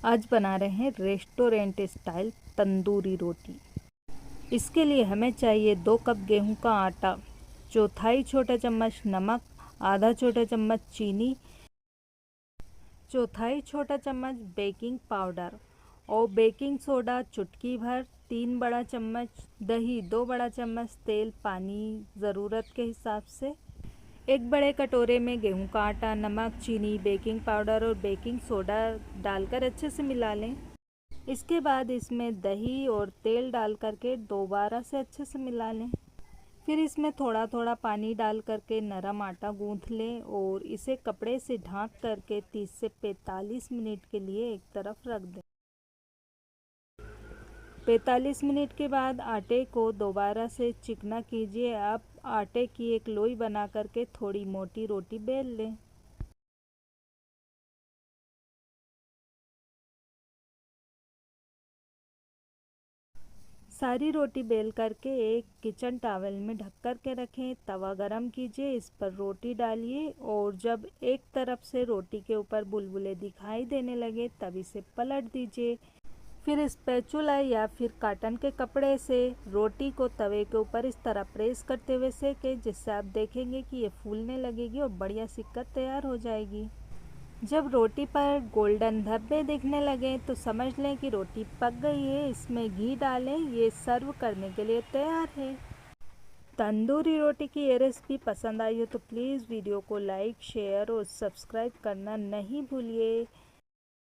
आज बना रहे हैं रेस्टोरेंट स्टाइल तंदूरी रोटी। इसके लिए हमें चाहिए 2 कप गेहूं का आटा, चौथाई छोटा चम्मच नमक, आधा छोटा चम्मच चीनी, चौथाई छोटा चम्मच बेकिंग पाउडर और बेकिंग सोडा चुटकी भर, 3 बड़ा चम्मच दही, 2 बड़ा चम्मच तेल, पानी ज़रूरत के हिसाब से। एक बड़े कटोरे में गेहूं का आटा, नमक, चीनी, बेकिंग पाउडर और बेकिंग सोडा डालकर अच्छे से मिला लें। इसके बाद इसमें दही और तेल डाल करके दोबारा से अच्छे से मिला लें। फिर इसमें थोड़ा थोड़ा पानी डाल करके नरम आटा गूंथ लें और इसे कपड़े से ढक करके 30 से 45 मिनट के लिए एक तरफ रख दें। 45 मिनट के बाद आटे को दोबारा से चिकना कीजिए। अब आटे की एक लोई बना करके थोड़ी मोटी रोटी बेल लें। सारी रोटी बेल करके एक किचन टॉवल में ढक कर के रखें। तवा गरम कीजिए, इस पर रोटी डालिए और जब एक तरफ से रोटी के ऊपर बुलबुले दिखाई देने लगे तब इसे पलट दीजिए। फिर स्पैचुला या फिर कॉटन के कपड़े से रोटी को तवे के ऊपर इस तरह प्रेस करते हुए सेकें, जिससे आप देखेंगे कि ये फूलने लगेगी और बढ़िया सिक्कत तैयार हो जाएगी। जब रोटी पर गोल्डन धब्बे दिखने लगे तो समझ लें कि रोटी पक गई है। इसमें घी डालें, ये सर्व करने के लिए तैयार है। तंदूरी रोटी की ये रेसिपी पसंद आई हो तो प्लीज़ वीडियो को लाइक, शेयर और सब्सक्राइब करना नहीं भूलिए।